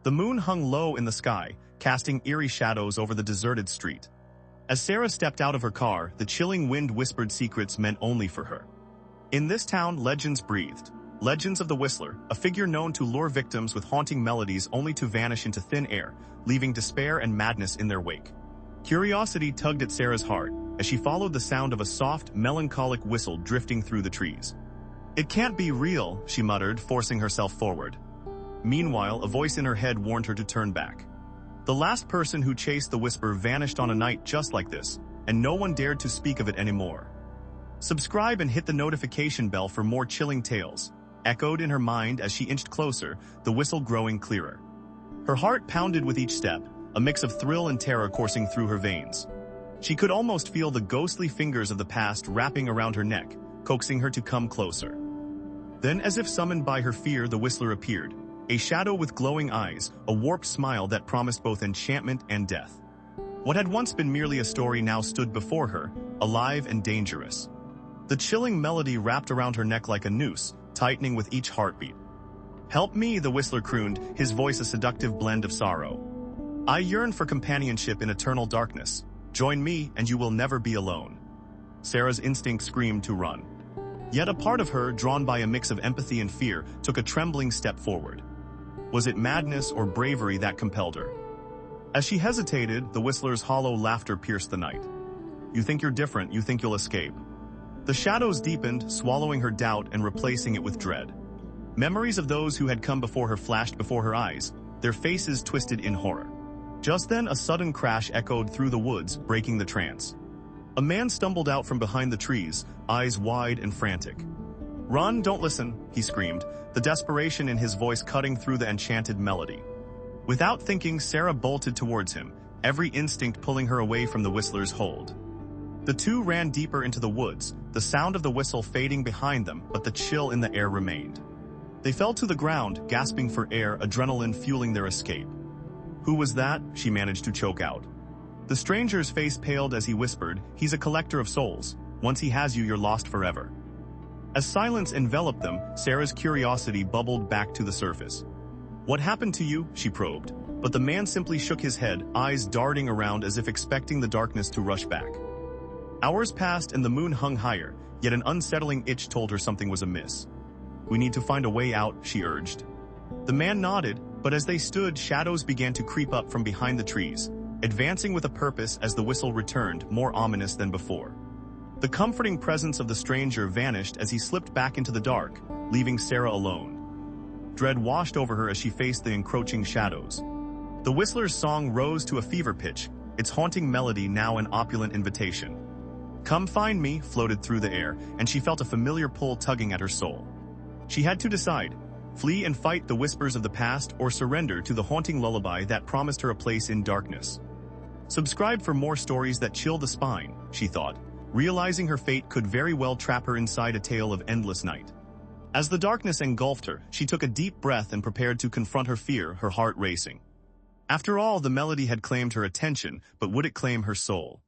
The moon hung low in the sky, casting eerie shadows over the deserted street. As Sarah stepped out of her car, the chilling wind whispered secrets meant only for her. In this town, legends breathed. Legends of the Whistler, a figure known to lure victims with haunting melodies only to vanish into thin air, leaving despair and madness in their wake. Curiosity tugged at Sarah's heart as she followed the sound of a soft, melancholic whistle drifting through the trees. "It can't be real," she muttered, forcing herself forward. Meanwhile, a voice in her head warned her to turn back. The last person who chased the whisper vanished on a night just like this, and no one dared to speak of it anymore. Subscribe and hit the notification bell for more chilling tales, echoed in her mind as she inched closer, the whistle growing clearer. Her heart pounded with each step, a mix of thrill and terror coursing through her veins. She could almost feel the ghostly fingers of the past wrapping around her neck, coaxing her to come closer. Then, as if summoned by her fear, the whistler appeared, a shadow with glowing eyes, a warped smile that promised both enchantment and death. What had once been merely a story now stood before her, alive and dangerous. The chilling melody wrapped around her neck like a noose, tightening with each heartbeat. "Help me," the whistler crooned, his voice a seductive blend of sorrow. "I yearn for companionship in eternal darkness. Join me, and you will never be alone." Sarah's instinct screamed to run. Yet a part of her, drawn by a mix of empathy and fear, took a trembling step forward. Was it madness or bravery that compelled her? As she hesitated, the whistler's hollow laughter pierced the night. "You think you're different, you think you'll escape." The shadows deepened, swallowing her doubt and replacing it with dread. Memories of those who had come before her flashed before her eyes, their faces twisted in horror. Just then, a sudden crash echoed through the woods, breaking the trance. A man stumbled out from behind the trees, eyes wide and frantic. "Run, don't listen," he screamed, the desperation in his voice cutting through the enchanted melody. Without thinking, Sarah bolted towards him, every instinct pulling her away from the whistler's hold. The two ran deeper into the woods, the sound of the whistle fading behind them, but the chill in the air remained. They fell to the ground, gasping for air, adrenaline fueling their escape. "Who was that?" she managed to choke out. The stranger's face paled as he whispered, "He's a collector of souls. Once he has you, you're lost forever." As silence enveloped them, Sarah's curiosity bubbled back to the surface. "What happened to you?" she probed, but the man simply shook his head, eyes darting around as if expecting the darkness to rush back. Hours passed and the moon hung higher, yet an unsettling itch told her something was amiss. "We need to find a way out," she urged. The man nodded, but as they stood, shadows began to creep up from behind the trees, advancing with a purpose as the whistle returned, more ominous than before. The comforting presence of the stranger vanished as he slipped back into the dark, leaving Sarah alone. Dread washed over her as she faced the encroaching shadows. The whistler's song rose to a fever pitch, its haunting melody now an opulent invitation. "Come find me," floated through the air, and she felt a familiar pull tugging at her soul. She had to decide, flee and fight the whispers of the past or surrender to the haunting lullaby that promised her a place in darkness. Subscribe for more stories that chill the spine, she thought, realizing her fate could very well trap her inside a tale of endless night. As the darkness engulfed her, she took a deep breath and prepared to confront her fear, her heart racing. After all, the melody had claimed her attention, but would it claim her soul?